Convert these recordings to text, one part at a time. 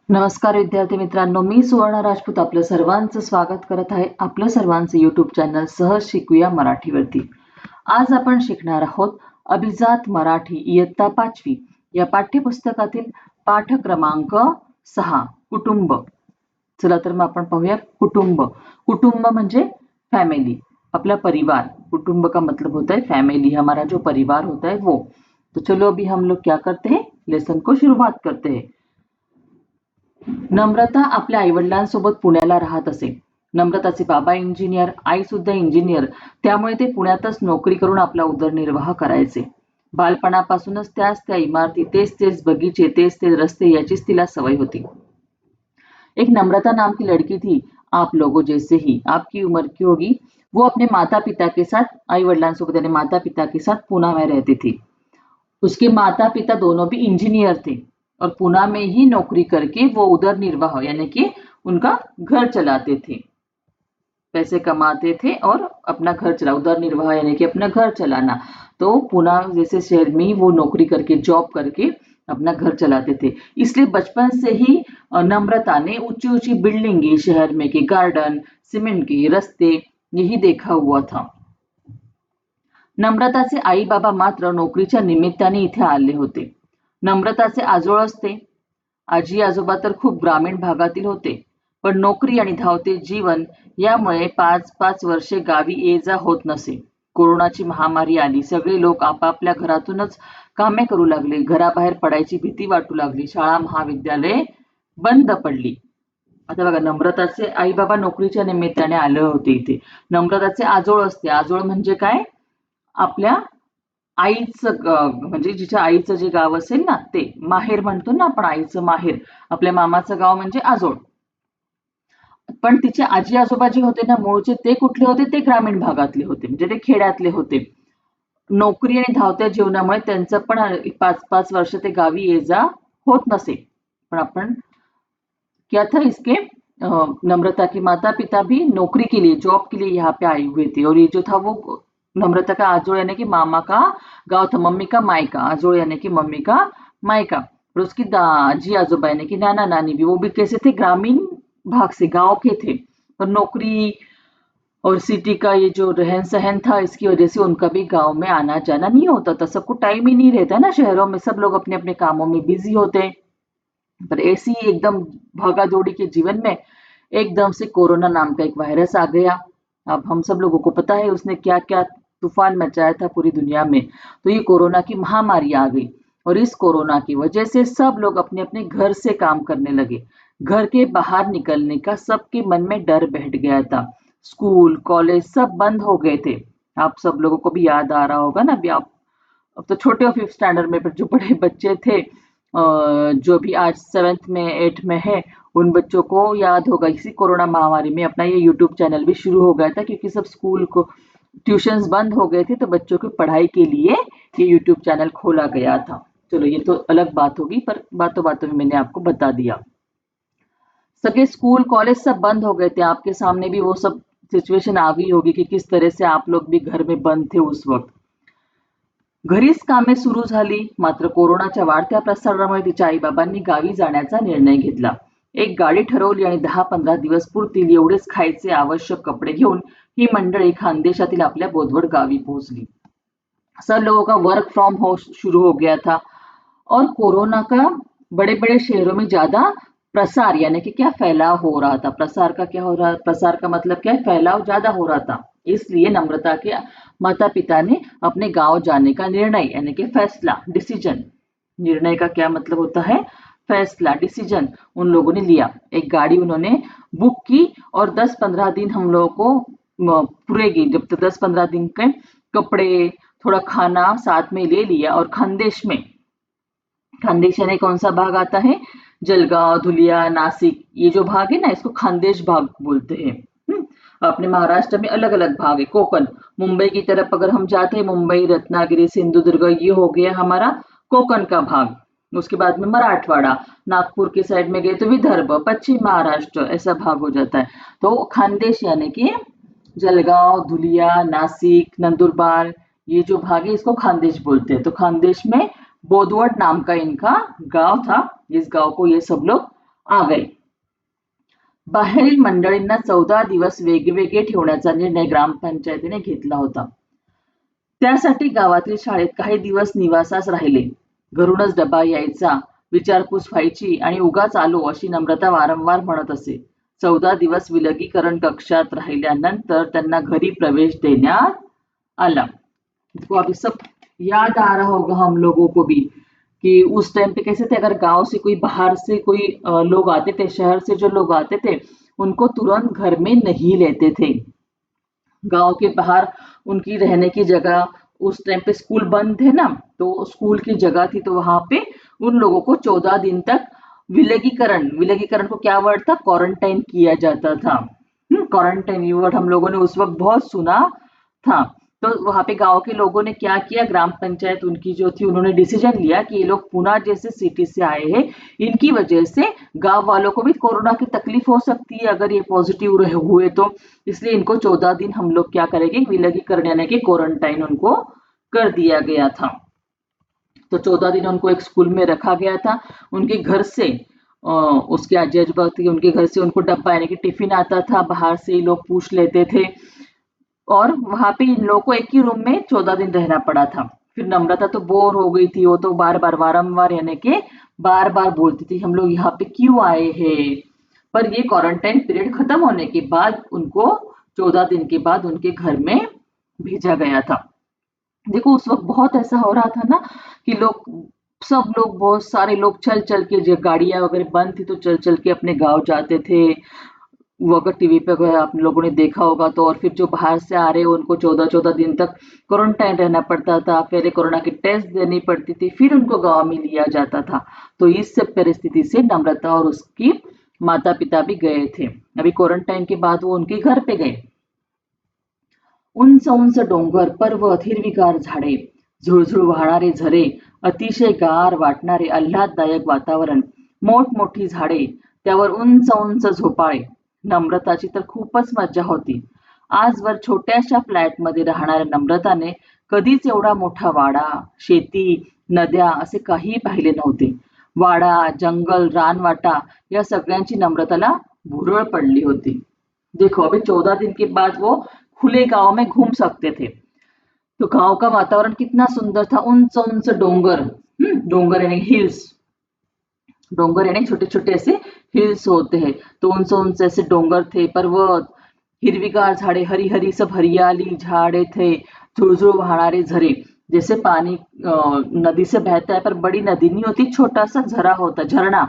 नमस्कार विद्यार्थी मित्रांनो, मी सुवर्ण राजपूत आपलं सर्वांचं स्वागत करत आहे आपलं सर्वांचं युट्यूब चॅनल सहज शिकूया मराठीवरती. आज आपण शिकणार आहोत अभिजात मराठी इयत्ता 5वी या पाठ्यपुस्तकातील पाठ क्रमांक 6 कुटुंब. चला तर मग आपण पाहूया कुटुंब. कुटुंब म्हणजे फैमिली, अपना परिवार. कुटुंब का मतलब होता है फैमिली, हमारा जो परिवार होता है वो. तो चलो अभी हम लोग क्या करते हैं, लेसन को शुरुआत करते हैं. नम्रता आपल्या आईवडिलांसोबत पुण्याला राहत असे. नम्रताचे बाबा इंजिनियर, आई सुद्धा इंजिनियर, त्यामुळे ते पुण्यातच नोकरी करून आपला उदरनिर्वाह करायचे. बालपणापासूनच त्या इमारती, तेच बगीचे, तेच रस्ते याचीच तिला सवय होती. एक नम्रता नाम की लड़की थी, आप लोगों जैसे ही, आपकी उम्र की होगी. वो अपने माता पिता के साथ, आई वडिलांसोबत यानी माता पिता के साथ पुणे में रहती थी. उसके माता पिता दोनों भी इंजीनियर थे और पुणे में ही नौकरी करके वो उधर निर्वाह यानी कि उनका घर चलाते थे, पैसे कमाते थे और अपना घर चला, उधर निर्वाह यानी कि अपना घर चलाना. तो पुणे जैसे शहर में ही वो नौकरी करके, जॉब करके अपना घर चलाते थे. इसलिए बचपन से ही नम्रता ने ऊंची ऊंची बिल्डिंगे, शहर में के गार्डन, सीमेंट के रस्ते यही देखा हुआ था. नम्रताचे आई बाबा मात्र नोकरीच्या निमित्ताने इथे आले होते. नम्रताचे आजोळ असते. आजी आजोबा तर खूप ग्रामीण भागातील होते, पण नोकरी आणि धावते जीवन यामुळे 5-5 वर्षे गावी ये जा होत नसे. कोरोनाची महामारी आली, सगळे लोक आपापल्या घरातूनच कामे करू लागले. घराबाहेर पडायची भीती वाटू लागली. शाळा महाविद्यालये बंद पडली. आता बघा, नम्रताचे आई बाबा नोकरीच्या निमित्ताने आले होते इथे. नम्रताचे आजोळ असते. आजोळ म्हणजे काय, आपल्या आईचं म्हणजे जिच्या आईचं जे गाव असेल ना, ते माहेर म्हणतो ना आपण, आईचं माहेर. आपल्या मामाचं गाव म्हणजे आजोळ. पण तिचे आजी आजोबा जे होते ना मूळचे, ते कुठले होते, ते ग्रामीण भागातले होते, म्हणजे ते खेड्यातले होते. नोकरी आणि धावत्या जीवनामुळे त्यांचं पण 5-5 वर्ष ते गावी ये जा होत नसे. पण आपण क्या था इसके, नम्रता के माता पिता भी नौकरी के लिए, जॉब के लिए यहाँ पे आए हुए थे. और ये जो था वो नम्रता का आजोड़ यानी कि मामा का गांव था, मम्मी का मायका. आजोड़ यानी कि मम्मी का मायका. और उसकी जी आजोबा यानी कि नाना नानी भी, वो भी कैसे थे, ग्रामीण भाग से, गांव के थे. पर नौकरी और सिटी का ये जो रहन सहन था, इसकी वजह से उनका भी गांव में आना जाना नहीं होता था. सबको टाइम ही नहीं रहता ना, शहरों में सब लोग अपने अपने कामों में बिजी होते हैं. पर ऐसी एकदम भागा दौड़ी के जीवन में एकदम से कोरोना नाम का एक वायरस आ गया. अब हम सब लोगों को पता है उसने क्या क्या तूफान मचाया था पूरी दुनिया में. तो ये कोरोना की महामारी आ गई और इस कोरोना की वजह से सब लोग अपने अपने घर से काम करने लगे. घर के बाहर निकलने का सबके मन में डर बैठ गया था. स्कूल कॉलेज सब बंद हो गए थे. आप सब लोगों को भी याद आ रहा होगा ना, अभी आप अब तो छोटे हो 5th स्टैंडर्ड में, पर जो बड़े बच्चे थे, जो भी आज 7th में 8th में है, उन बच्चों को याद होगा इसी कोरोना महामारी में अपना ये यूट्यूब चैनल भी शुरू हो गया था, क्योंकि सब स्कूल को ट्यूशंस बंद हो गए थे, तो बच्चों की पढ़ाई के लिए ये यूट्यूब चैनल खोला गया था. चलो ये तो अलग बात होगी, पर बातों बातों में मैंने आपको बता दिया. सभी स्कूल कॉलेज सब बंद हो गए थे. आपके सामने भी वो सब सिच्युएशन आ गई होगी कि किस तरह से आप लोग भी घर में बंद थे उस वक्त. घरीच कामे सुरू झाली. मात्र कोरोनाच्या वाढत्या प्रसारामुळे तिच्या आईबाबांनी गावी जाण्याचा निर्णय घेतला. एक गाडी ठरवली आणि 10-15 दिवस पुरतील एवढेच खायचे आवश्यक कपडे घेऊन ही मंडळी खानदेशातील आपल्या बोदवड गावी पोहोचली. सब लोगों का वर्क फ्रॉम होम शुरू हो गया था और कोरोना का बड़े बड़े शहरों में ज्यादा प्रसार यानी कि क्या, फैलाव हो रहा था. प्रसार का क्या हो रहा, प्रसार का मतलब क्या है, फैलाव ज्यादा हो रहा था. इसलिए नम्रता के माता पिता ने अपने गांव जाने का निर्णय यानी कि फैसला, डिसीजन, निर्णय का क्या मतलब होता है, फैसला, डिसीजन, उन लोगों ने लिया. एक गाड़ी उन्होंने बुक की और 10-15 दिन हम लोगों को पूरेगी. जब तक 10-15 दिन के कपड़े, थोड़ा खाना साथ में ले लिया और खानदेश में, खानदेश यानी कौन सा भाग आता है, जलगांव, धुलिया, नासिक, ये जो भाग है ना, इसको खानदेश भाग बोलते हैं. अपने महाराष्ट्र में अलग अलग भाग है. कोकण, मुंबई की तरफ अगर हम जाते हैं, मुंबई, रत्नागिरी, सिंधुदुर्ग, ये हो गया हमारा कोकण का भाग. उसके बाद में मराठवाड़ा, नागपुर के साइड में गए तो विदर्भ, पश्चिम महाराष्ट्र, ऐसा भाग हो जाता है. तो खानदेश यानी कि जलगांव, धुलिया, नासिक, नंदुरबार, ये जो भाग है इसको खानदेश बोलते हैं. तो खानदेश में बोदवड नाम का इनका गांव था. इस गांव को ये सब लोग आ गए. बाहेरील मंडळींना 14 दिवस वेगवेगळे ठेवण्याचा निर्णय ग्रामपंचायतीने घेतला होता. त्यासाठी गावातील शाळेत काही दिवस निवासास राहिले. घरूनच डबा यायचा, विचारपूस व्हायची आणि उगाच आलो अशी नम्रता वारंवार म्हणत असे. 14 दिवस विलगीकरण कक्षात राहिल्यानंतर त्यांना घरी प्रवेश देण्यात आला. इसको अभी सब याद आ रहा होगा हम लोगों को भी कि उस टाइम पे कैसे थे, अगर गांव से कोई बाहर से कोई लोग आते थे, शहर से जो लोग आते थे, उनको तुरंत घर में नहीं लेते थे. गांव के बाहर उनकी रहने की जगह, उस टाइम पे स्कूल बंद थे ना, तो स्कूल की जगह थी, तो वहां पे उन लोगों को 14 दिन तक विलगीकरण, विलगीकरण को क्या वर्ड था, क्वारंटाइन किया जाता था. क्वारंटाइन ये वर्ड हम लोगों ने उस वक्त बहुत सुना था. तो वहां पे गांव के लोगों ने क्या किया, ग्राम पंचायत उनकी जो थी, उन्होंने डिसीजन लिया कि ये लोग पुणे जैसे सिटी से आए हैं, इनकी वजह से गांव वालों को भी कोरोना की तकलीफ हो सकती है अगर ये पॉजिटिव हुए तो, इसलिए इनको 14 दिन हम लोग क्या करेंगे, विलगीकरण यानी कि क्वारंटाइन उनको कर दिया गया था. तो 14 दिन उनको एक स्कूल में रखा गया था. उनके घर से उसके आजी अजूबा थी, उनके घर से उनको डब्बा यानी कि टिफिन आता था, बाहर से ही लोग पूछ लेते थे. और वहां पे इन लोगों को एक ही रूम में 14 दिन रहना पड़ा था. फिर नम्रता तो बोर हो गई थी, वो तो बार बार वारंवार यानी कि बार बार बोलती थी हम लोग यहाँ पे क्यों आए हैं. पर ये क्वारंटाइन पीरियड खत्म होने के बाद उनको 14 दिन के बाद उनके घर में भेजा गया था. देखो उस वक्त बहुत ऐसा हो रहा था ना कि लोग, सब लोग, बहुत सारे लोग चल चल के, जो गाड़ियां वगैरह बंद थी तो चल चल के अपने गांव जाते थे. वो अगर टीवी पे अगर आप लोगों ने देखा होगा तो. और फिर जो बाहर से आ रहे हैं उनको 14-14 दिन तक क्वारंटाइन रहना पड़ता था. पहले कोरोना की टेस्ट देनी पड़ती थी, फिर उनको गांव में लिया जाता था. तो इस सब परिस्थिति से नम्रता और उसकी माता पिता भी गए थे. अभी क्वारंटाइन के बाद वो उनके घर पे गए. उंच उंच डोंगर, पर्वत, हिरवीगार झाडे, झुळझुळ वाहणारे झरे, अतिशय गार वाटणारे आल्हाददायक वातावरण, मोठमोठी झाडे, त्यावर उंच उंच झोपाळे. नम्रताची तर खूपच मज्जा होती. आजवर छोट्याशा फ्लॅटमध्ये राहणाऱ्या नम्रताने कधीच एवढा मोठा वाडा, शेती, नद्या असे काही पाहिले नव्हते. वाडा, जंगल, रानवाटा या सगळ्यांची नम्रताला भुरळ पडली होती. देखो अभी 14 दिन के बाद वो खुले गांव में घूम सकते थे. तो गांव का वातावरण कितना सुंदर था. उंच उंच डोंगर, डोंगर यानी हिल्स, डोंगर यानी छोटे छोटे ऐसे हिल्स होते हैं. तो उंच उंच ऐसे डोंगर थे, पर्वत, हिरवीगार झाड़े, हरी हरी सब हरियाली झाड़े थे, झुळझुळ वाहणारे झरे. जैसे पानी नदी से बहता है, पर बड़ी नदी नहीं होती, छोटा सा झरा होता, झरना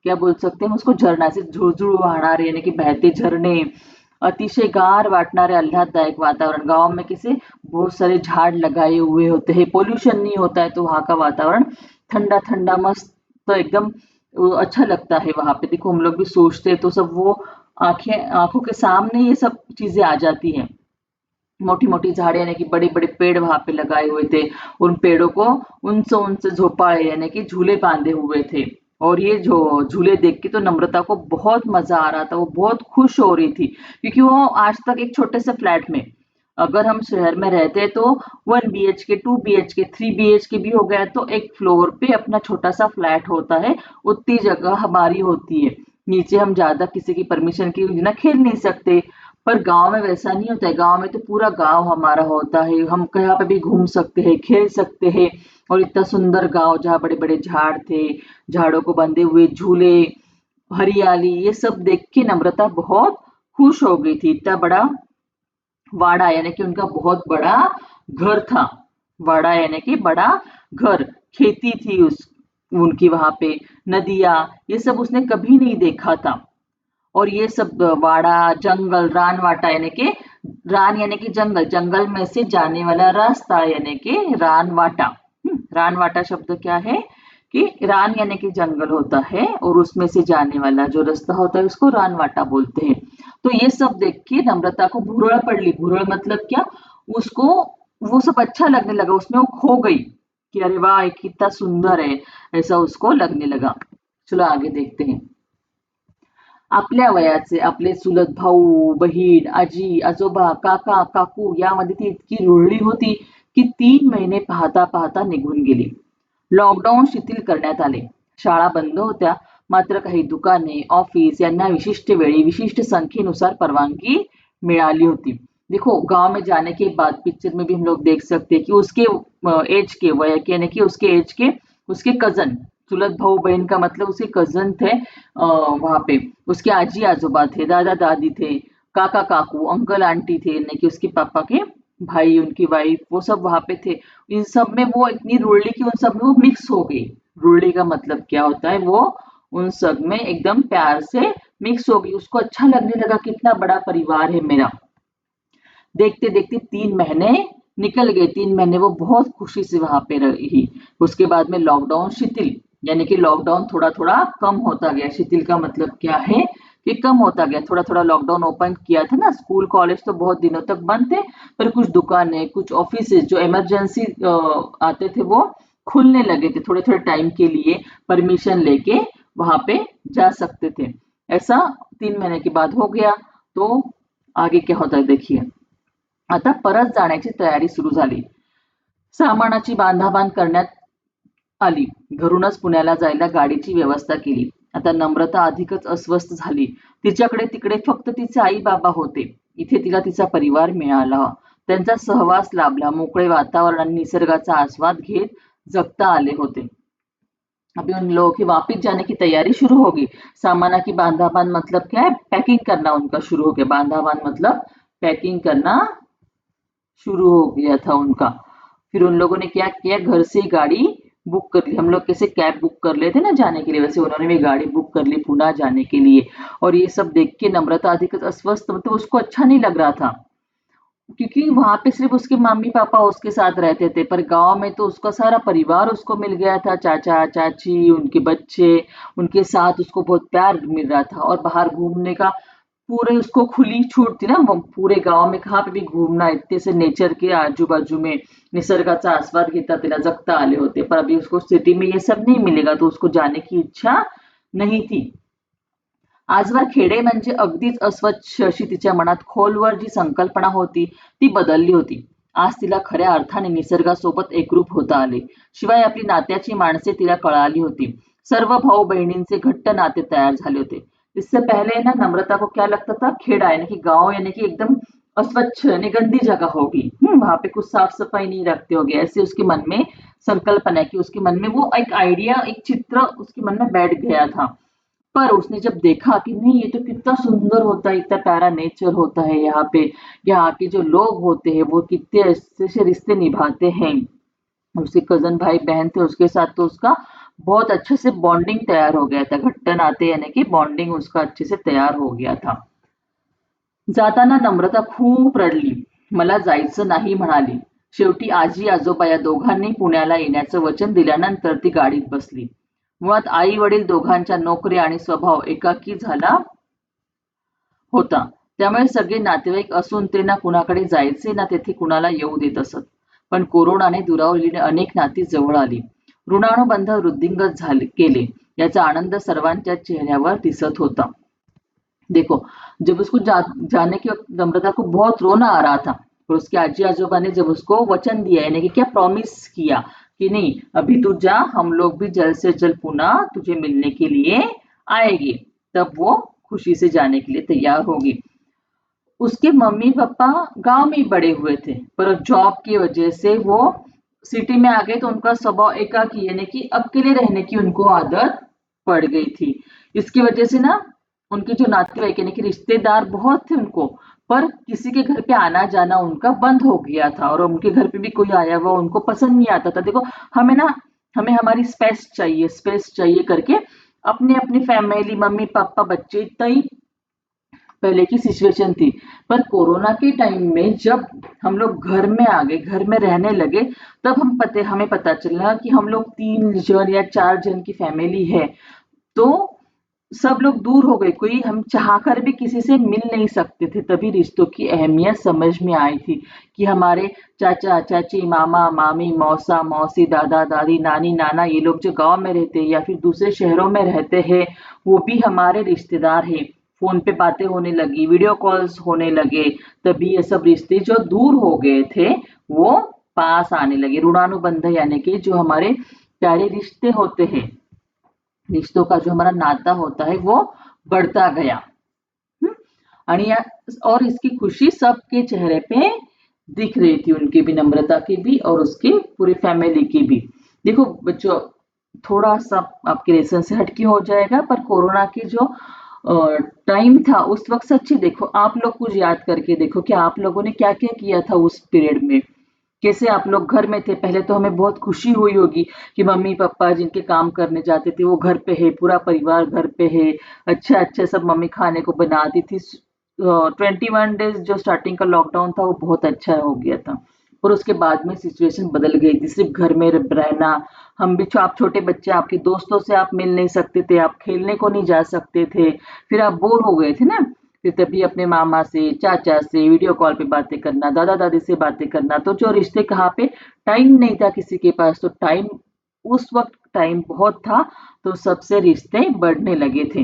क्या बोल सकते हैं उसको, झरना से झुळझुळ वाहणारे यानी कि बहते झरने. अतिशय गार वाटणारे आल्हाददायक वातावरण. गांव में किसे बहुत सारे झाड़ लगाए हुए होते हैं, पोल्यूशन नहीं होता है, तो वहां का वातावरण ठंडा ठंडा मस्त एकदम अच्छा लगता है. वहां पे देखो हम लोग भी सोचते हैं तो सब वो आंखों के सामने ये सब चीजें आ जाती हैं. मोटी मोटी झाड़े यानी कि बड़े बड़े पेड़ वहां पे लगाए हुए थे. उन पेड़ों को उनसे उनसे झोपाड़े यानी कि झूले बांधे हुए थे. और ये जो झूले देख के तो नम्रता को बहुत मजा आ रहा था, वो बहुत खुश हो रही थी. क्योंकि वो आज तक एक छोटे से फ्लैट में, अगर हम शहर में रहते हैं तो 1 BHK, 2 BHK, 3 BHK भी हो गया तो एक फ्लोर पे अपना छोटा सा फ्लैट होता है, उतनी जगह हमारी होती है. नीचे हम ज्यादा किसी की परमिशन के बिना खेल नहीं सकते. पर गांव में वैसा नहीं होता है. गांव में तो पूरा गांव हमारा होता है, हम कहीं पे भी घूम सकते हैं, खेल सकते हैं. और इतना सुंदर गांव जहाँ बड़े बड़े झाड़ थे, झाड़ों को बंधे हुए झूले, हरियाली, ये सब देख के नम्रता बहुत खुश हो गई थी. इतना बड़ा वाड़ा यानी कि उनका बहुत बड़ा घर था. वाड़ा यानी कि बड़ा घर, खेती थी उनकी वहां पे, नदियां, ये सब उसने कभी नहीं देखा था. और ये सब वाड़ा, जंगल, रानवाटा यानी कि रान यानी कि जंगल, जंगल में से जाने वाला रास्ता यानी कि रानवाटा. रानवाटा शब्द क्या है कि रान यानी कि जंगल होता है और उसमें से जाने वाला जो रास्ता होता है उसको रानवाटा बोलते हैं. तो ये सब देख के नम्रता को भुरड़ पड़ ली. भुरड़ मतलब क्या, उसको वो सब अच्छा लगने लगा, उसमें वो खो गई कि अरे वाह ये कितना सुंदर है, ऐसा उसको लगने लगा. चलो आगे देखते हैं. आपल्या वयाचे आपले चुलत भाऊ, बहीण, आजी, आजोबा, काका, काकू यामध्ये ती इतकी रुळली होती की 3 महिने पाहता पाहता निघून गेली. लॉकडाऊन शिथिल करण्यात आले. शाळा बंद होत्या, मात्र काही दुकाने, ऑफिस यांना विशिष्ट वेळी विशिष्ट संख्येनुसार परवानगी मिळाली होती। देखो गांव में जाने के बाद पिक्चर में भी हम लोग देख सकते हैं कि उसके एज के वय के यानी कि उसके एज के उसके कजन, चुलत भाऊ बहन का मतलब उसके कजन थे वहां पे, उसके आजी आजोबा थे, दादा दादी थे, काका काकू, अंकल आंटी थे, यानी कि उसके पापा के भाई, उनकी वाइफ, वो सब वहां पे थे। इन सब में वो इतनी रुड़ली कि उन सब में वो मिक्स हो गई। रुड़ली का मतलब क्या होता है, वो उन सब में एकदम प्यार से मिक्स हो गई। उसको अच्छा लगने लगा कितना बड़ा परिवार है मेरा। देखते देखते 3 महीने निकल गए। 3 महीने वो बहुत खुशी से वहां पे रही। उसके बाद में लॉकडाउन शिथिल, यानी कि लॉकडाउन थोड़ा थोड़ा कम होता गया। शिथिल का मतलब क्या है कि कम होता गया, थोड़ा थोड़ा लॉकडाउन ओपन किया था ना। स्कूल कॉलेज तो बहुत दिनों तक बंद थे, पर कुछ दुकानें, कुछ ऑफिस जो इमरजेंसी आते थे वो खुलने लगे थे। थोड़े थोड़े टाइम के लिए परमिशन लेके वहां पे जा सकते थे। ऐसा 3 महीने के बाद हो गया। तो आगे क्या होता है देखिए। आता परत जाण्याची तयारी सुरू झाली। सामानाची बांधाबांध करण्यात आली। घरूनच पुण्याला जायला गाडीची व्यवस्था केली। आता नम्रता अधिकच अस्वस्थ झाली। तिच्याकडे तिकडे फक्त तिचे आई बाबा होते। इथे तिला तिचा परिवार मिळाला, त्यांचा सहवास लाभला, मोकळे वातावरण आणि निसर्गाचा आस्वाद घेत जगता आले होते। अभी उन लोगों की वापिस जाने की तैयारी शुरू होगी। सामाना की बांधाबांध मतलब क्या है, पैकिंग करना उनका शुरू हो गया। बांधाबांध मतलब पैकिंग करना शुरू हो गया था उनका। फिर उन लोगों ने क्या किया, घर से गाड़ी बुक कर ली। हम लोग कैसे कैब बुक कर लेते ना जाने के लिए, वैसे उन्होंने भी गाड़ी बुक कर ली पुणे जाने के लिए। और ये सब देख के नम्रता अधिक अस्वस्थ, मतलब उसको अच्छा नहीं लग रहा था, क्योंकि वहां पे सिर्फ उसके मम्मी पापा उसके साथ रहते थे, पर गांव में तो उसका सारा परिवार उसको मिल गया था। चाचा चाची, उनके बच्चे, उनके साथ उसको बहुत प्यार मिल रहा था। और बाहर घूमने का पूरे उसको खुली छूट थी ना। पूरे गाव में कहाँ पे भी घूमना, इतने से नेचर के आजू बाजू में निसर्गाचा आस्वाद घेता तिला जगता आले होते। पर अभी उसको सिटी में ये सब नहीं मिलेगा, तो उसको जाने की इच्छा नहीं थी। आजवर खेडे म्हणजे अगदीच अस्वच्छ अशी तिच्या मनात खोलवर जी संकल्पना होती ती बदलली होती। आज तिला खऱ्या अर्थाने निसर्गासोबत एकरूप होता आले। शिवाय आपली नात्याची माणसे तिला कळाली होती। सर्व भाऊ बहिणींचे घट्ट नाते तयार झाले होते। इससे पहले ना नम्रता को क्या लगता था, खेड़ा यानी कि गांव यानी कि एकदम अस्वच्छ यानी गंदी जगह होगी, वहां पे कुछ साफ सफाई नहीं रखते होगे, ऐसे उसके मन में संकल्पना है कि उसके मन में वो एक आइडिया, एक चित्र उसके मन में बैठ गया था। पर उसने जब देखा कि नहीं ये तो कितना सुंदर होता है, इतना प्यारा नेचर होता है यहाँ पे, यहाँ के जो लोग होते हैं वो कितने अच्छे से रिश्ते निभाते हैं। उसके कजन भाई बहन थे उसके साथ, तो उसका बहुत अच्छे से बॉन्डिंग तैयार हो गया था। घट्ट नाते यानी कि बॉन्डिंग उसका अच्छे से तैयार हो गया था। जाताना नम्रता खूप रडली, मला जायचं नाही म्हणाली। शेवटी आजी आजोबा या दोघांनी पुण्याला येण्याचं वचन दिल्यानंतर ती गाडीत बसली। मुळात आई वडील दोघांच्या नोकरी आणि स्वभाव एकाकी झाला होता, त्यामुळे सगळे नातेवाईक असून ते ना कुणाकडे जायचे ना तेथे कुणाला येऊ देत असत। पण कोरोनाने दुरावलेली अनेक नाती जवळ आली, ऋणानुबंध वृद्धिंगत झाले केले, याचा आनंद सर्वांच्या चेहऱ्यावर दिसत होता। देखो, जब उसको जाने के वक्त नम्रता को बहुत रोना आ रहा था, और उसके आजी आजोबा ने जब उसको वचन दिया, यानी कि क्या प्रॉमिस किया कि नहीं अभी तू जा, हम लोग भी जल्द से जल्द पुनः तुझे मिलने के लिए आएंगे, तब वो खुशी से जाने के लिए तैयार होगी। उसके मम्मी पापा गांव में ही बड़े हुए थे, पर जॉब की वजह से वो सिटी में आ गए, तो उनका स्वभाव एकाकी यानी कि अकेले रहने की उनको आदत पड़ गई थी। इसकी वजह से ना उनके जो नातेवाईक यानी कि रिश्तेदार बहुत थे उनको, पर किसी के घर पे आना जाना उनका बंद हो गया था। और उनके घर पे भी कोई आया हुआ उनको पसंद नहीं आता था। देखो, हमें ना हमें हमारी स्पेस चाहिए करके अपने अपनी फैमिली, मम्मी पापा बच्चे, इतना ही पहले की सिचुएशन थी। पर कोरोना के टाइम में जब हम लोग घर में आ गए, घर में रहने लगे, तब हमें पता चला कि हम लोग 3 जन या 4 जन की फैमिली है, तो सब लोग दूर हो गए, कोई हम चाहकर भी किसी से मिल नहीं सकते थे। तभी रिश्तों की अहमियत समझ में आई थी कि हमारे चाचा चाची, मामा मामी, मौसा मौसी, दादा दादी, नानी नाना, ये लोग जो गांव में रहते हैं या फिर दूसरे शहरों में रहते हैं, वो भी हमारे रिश्तेदार हैं। फोन पे बातें होने लगी, वीडियो कॉल्स होने लगे, तभी ये सब रिश्ते जो दूर हो गए थे वो पास आने लगे। ऋणानुबंध यानी कि जो हमारे प्यारे रिश्ते होते हैं रिश्तों का जो हमारा नाता होता है वो बढ़ता गया। आणि और इसकी खुशी सबके चेहरे पे दिख रही थी, उनकी भी, नम्रता की भी और उसकी पूरी फैमिली की भी। देखो बच्चों, थोड़ा सा आपके लेसन से हटके हो जाएगा, पर कोरोना की जो टाइम था उस वक्त, सच्ची देखो आप लोग कुछ याद करके देखो कि आप लोगों ने क्या क्या किया था उस पीरियड में। कैसे आप लोग घर में थे। पहले तो हमें बहुत खुशी हुई होगी कि मम्मी पापा जिनके काम करने जाते थे वो घर पे है, पूरा परिवार घर पे है, अच्छा अच्छा सब मम्मी खाने को बनाती थी। 21 डेज जो स्टार्टिंग का लॉकडाउन था वो बहुत अच्छा हो गया था, और उसके बाद में सिचुएशन बदल गई थी, सिर्फ घर में रहना। हम भी, आप छोटे बच्चे, आपके दोस्तों से आप मिल नहीं सकते थे, आप खेलने को नहीं जा सकते थे, फिर आप बोर हो गए थे ना। फिर तभी अपने मामा से, चाचा से वीडियो कॉल पे बातें करना, दादा दादी से बातें करना, तो जो रिश्ते कहाँ पे, टाइम नहीं था किसी के पास, तो टाइम, उस वक्त टाइम बहुत था, तो सबसे रिश्ते बढ़ने लगे थे।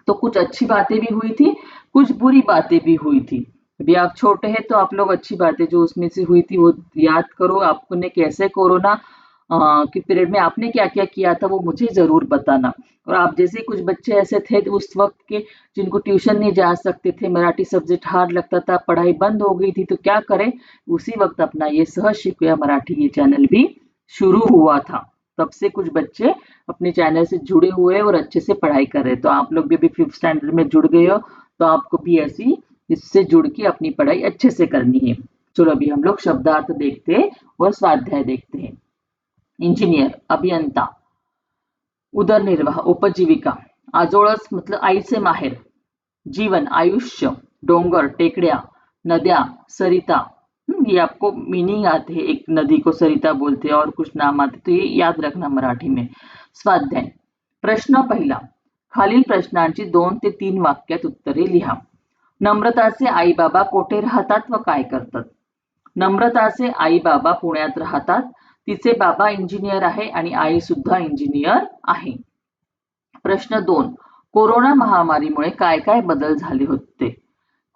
तो कुछ अच्छी बातें भी हुई थी, कुछ बुरी बातें भी हुई थी। अभी आप छोटे हैं तो आप लोग अच्छी बातें जो उसमें से हुई थी वो याद करो, आपने कैसे कोरोना के पीरियड में आपने क्या क्या किया था वो मुझे जरूर बताना। और आप जैसे कुछ बच्चे ऐसे थे उस वक्त के, जिनको ट्यूशन नहीं जा सकते थे, मराठी सब्जेक्ट हार्ड लगता था, पढ़ाई बंद हो गई थी, तो क्या करें, उसी वक्त अपना ये सहज शिकूया मराठी ये चैनल भी शुरू हुआ था। तब से कुछ बच्चे अपने चैनल से जुड़े हुए और अच्छे से पढ़ाई कर रहे हैं। तो आप लोग भी अभी 5th स्टैंडर्ड में जुड़ गए हो, तो आपको भी ऐसी इससे जुड़ के अपनी पढ़ाई अच्छे से करनी है। चलो अभी हम लोग शब्दार्थ देखते हैं और स्वाध्याय देखते हैं। इंजीनियर, अभियंता, उदरनिर्वाह, उपजीविका, आजोळस मतलब आई से माहेर, जीवन, आयुष्य, डोंगर, टेकड्या, नद्या, सरिता। ये आपको मीनिंग आते हैं, एक नदी को सरिता बोलते हैं और कुछ नाम आते, तो ये याद रखना मराठी में। स्वाध्याय, प्रश्न पहिला, खालील प्रश्नांची 2 ते 3 वाक्यात उत्तरे लिहा. नम्रताचे आई बाबा कोठे राहतात व काय करतात? नम्रताचे आई बाबा पुण्यात राहतात. तिचे बाबा इंजिनियर आहे आणि आई सुद्धा इंजिनियर आहे. प्रश्न 2, कोरोना महामारीमुळे काय काय बदल झाले होते?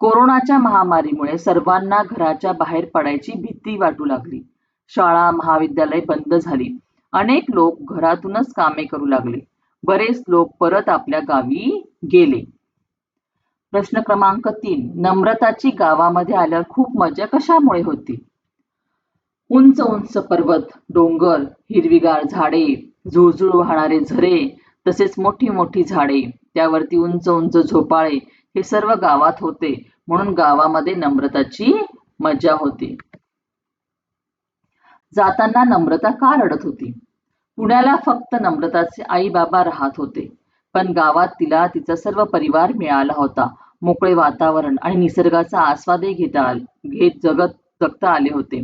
कोरोनाच्या महामारीमुळे सर्वांना घराच्या बाहेर पडायची भीती वाटू लागली. शाळा महाविद्यालय बंद झाली. अनेक लोक घरातूनच कामे करू लागले. बरेच लोक परत आपल्या गावी गेले. प्रश्न क्रमांक 3, नम्रताची गावामध्ये आल्यावर खूप मजा कशामुळे होती? उंच उंच पर्वत, डोंगर, हिरवीगार झाडे, झुळझुळ वाहणारे झरे, तसेच मोठी मोठी झाडे, त्यावरती उंच उंच झोपाळे, हे सर्व गावात होते, म्हणून गावामध्ये नम्रताची मजा होती. जाताना नम्रता का रडत होती? पुण्याला फक्त नम्रताचे आई बाबा राहत होते, पण गावात तिला तिचा सर्व परिवार मिळाला होता. मोकळे वातावरण आणि निसर्गाचा आस्वादही जगता आले होते.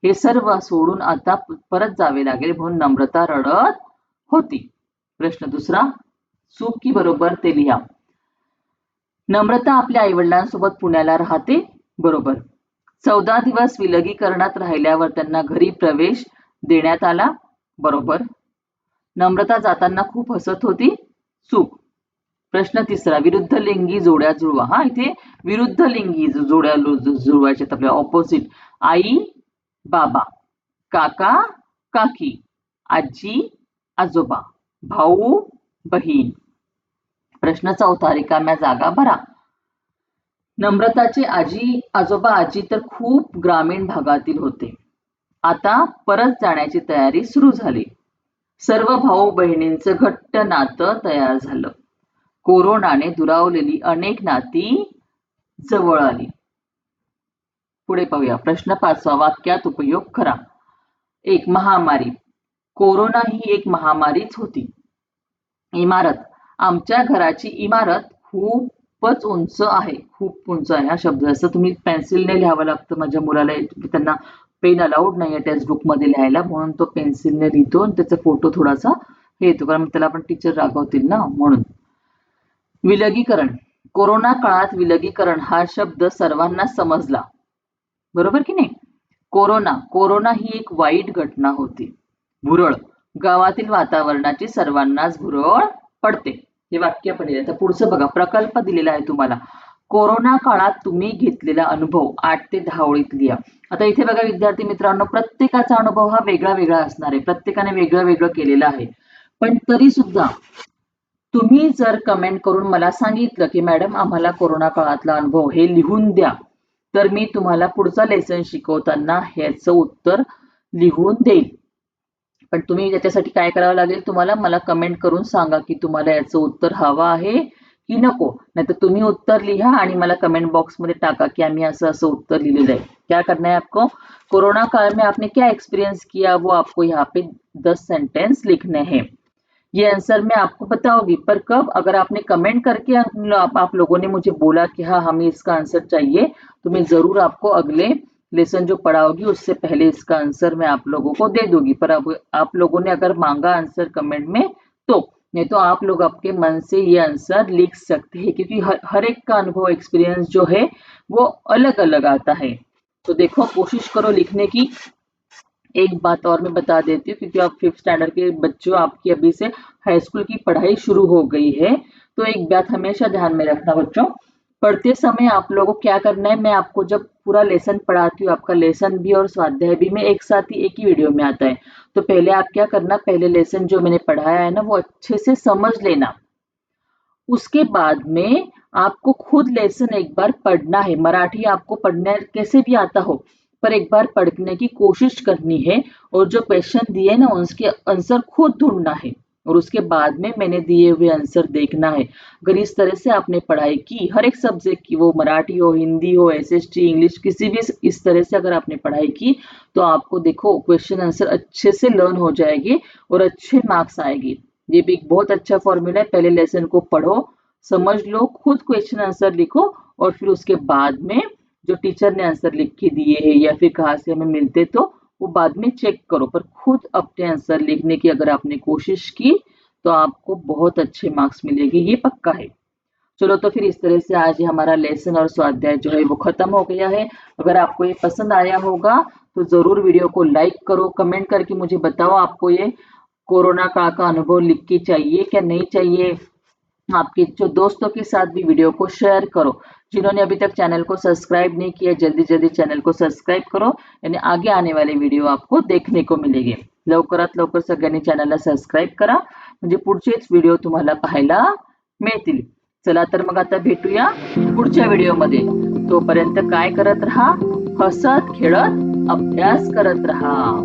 हे सर्व सोडून आता परत जावे लागेल म्हणून नम्रता रडत होती. प्रश्न दुसरा, चूक की बरोबर ते लिहा. नम्रता आपल्या आईवडिलांसोबत पुण्याला राहते, बरोबर. 14 दिवस विलगीकरणात राहिल्यावर त्यांना घरी प्रवेश देण्यात आला, बरोबर. नम्रता जाताना खूप हसत होती, चूक. प्रश्न तिसरा, विरुद्ध लिंगी जोड्या जुळवा. हा, इथे विरुद्ध लिंगी जोड्या जुळवायच्यात आपल्या, ऑपोजिट. आई बाबा, काका काकी, आजी आजोबा, भाऊ बहीण. प्रश्न चौथा, रिकाम्या जागा भरा. नम्रताचे आजी आजोबा आजी तर खूप ग्रामीण भागातील होते. आता परत जाण्याची तयारी सुरू झाली. सर्व भाऊ बहिणींचं घट्ट नातं तयार झालं. कोरोनाने दुरावलेली अनेक नाती जवळ आली. पुढे पाहूया. प्रश्न 5, वाक्यात उपयोग करा. 1, महामारी. कोरोना ही एक महामारीच होती. इमारत, आमच्या घराची इमारत खूपच उंच आहे. खूप उंच आहे हा शब्द, असं तुम्ही पेन्सिलने लिहावं लागतं. माझ्या मुलाला, त्यांना पेन अलाउड नाहीये टेक्स्ट बुक मध्ये लिहायला, म्हणून तो पेन्सिलने लिहितो आणि त्याचा फोटो थोडासा हे येतो, कारण त्याला पण टीचर रागवतील ना, म्हणून. विलगीकरण, कोरोना काळात विलगीकरण हा शब्द सर्वांना समजला, बरोबर की नाही. कोरोना ही एक वाईट घटना होती. भुरळ, गावातील वातावरणाची सर्वांनाच भुरळ पडते. हे वाक्य पण दिले. तर पुढचं बघा, प्रकल्प दिलेला आहे तुम्हाला. कोरोना काळात तुम्ही घेतलेला अनुभव 8 ते 10 ओळीत लिहा. आता इथे बघा विद्यार्थी मित्रांनो, प्रत्येकाचा अनुभव हा वेगळा वेगळा असणार आहे. प्रत्येकाने वेगळं वेगळं केलेलं आहे. पण तरी सुद्धा तुम्ही जर कमेंट करून मला सांगितलं की मॅडम आम्हाला कोरोना काळातला अनुभव हे लिहून द्या, तर मी तुम्हाला पुढचा लेसन शिकवताना ह्याचं उत्तर लिहून देईल. पण तुम्ही त्याच्यासाठी काय करावं लागेल, तुम्हाला मला कमेंट करून सांगा की तुम्हाला याचं उत्तर हवं आहे की नको. नाहीतर तुम्ही उत्तर लिहा आणि मला कमेंट बॉक्स में टाका कि आम्ही असं असं उत्तर लिहिलेलं है. क्या करना है आपको, कोरोना काल में आपने क्या एक्सपीरियंस किया वो आपको यहाँ पे 10 सेंटेंस लिखने हैं. ये आंसर मैं आपको बताऊंगी, पर कब, अगर आपने कमेंट करके आप लोगों ने मुझे बोला कि हाँ हमें इसका आंसर चाहिए, तो मैं जरूर आपको अगले लेसन जो पढ़ाओगी उससे पहले इसका आंसर मैं आप लोगों को दे दूंगी. पर अब आप लोगों ने अगर मांगा आंसर कमेंट में तो, नहीं तो आप लोग आपके मन से ये आंसर लिख सकते हैं, क्योंकि हर एक का अनुभव एक्सपीरियंस जो है वो अलग अलग आता है. तो देखो कोशिश करो लिखने की. एक बात और मैं बता देती हूँ, क्योंकि आप 5th स्टैंडर्ड के बच्चों, आपकी अभी से हाई स्कूल की पढ़ाई शुरू हो गई है, तो एक बात हमेशा ध्यान में रखना बच्चों, पढ़ते समय आप लोगों को क्या करना है, मैं आपको जब पूरा लेसन पढ़ाती हूँ, आपका लेसन भी और स्वाध्याय भी मैं एक साथ ही एक ही वीडियो में आता है, तो पहले आप क्या करना, पहले लेसन जो मैंने पढ़ाया है ना वो अच्छे से समझ लेना. उसके बाद में आपको खुद लेसन एक बार पढ़ना है. मराठी आपको पढ़ने कैसे भी आता हो, पर एक बार पढ़ने की कोशिश करनी है, और जो क्वेश्चन दिए ना उसके आंसर खुद ढूंढना है, और उसके बाद में मैंने दिए हुए आंसर देखना है. अगर इस तरह से आपने पढ़ाई की हर एक सब्जेक्ट की, वो मराठी हो, हिंदी हो, एसएसटी, इंग्लिश, किसी भी इस तरह से अगर आपने पढ़ाई की, तो आपको देखो क्वेश्चन आंसर अच्छे से लर्न हो जाएगी और अच्छे मार्क्स आएगी. ये भी एक बहुत अच्छा फॉर्मूला है. पहले लेसन को पढ़ो, समझ लो, खुद क्वेश्चन आंसर लिखो, और फिर उसके बाद में जो टीचर ने आंसर लिख के दिए हैं या फिर कहाँ से हमें मिलते तो वो बाद में चेक करो. पर खुद अपने आंसर लिखने की अगर आपने कोशिश की तो आपको बहुत अच्छे मार्क्स मिलेंगे, ये पक्का है. चलो तो फिर इस तरह से आज हमारा लेसन और स्वाध्याय जो है वो खत्म हो गया है. अगर आपको ये पसंद आया होगा तो जरूर वीडियो को लाइक करो, कमेंट करके मुझे बताओ आपको ये कोरोना काल का अनुभव लिख के चाहिए क्या नहीं चाहिए. आपके जो दोस्तों के साथ भी वीडियो को शेअर करो. जिन्होंने अभी तक चैनल को सब्सक्राइब नहीं किया, जल्दी जल्दी चॅनल को सब्सक्राइब करो, यानी आगे आने वाले व्हिडिओ आपको देखने को मिलेंगे. लवकरात लवकर सगळ्यांनी चॅनलला सबस्क्राईब करा, म्हणजे पुढचेच व्हिडिओ तुम्हाला पाहायला मिळतील. चला तर मग आता भेटूया पुढच्या व्हिडिओमध्ये. तोपर्यंत काय करत राहा, हसत खेळत अभ्यास करत राहा.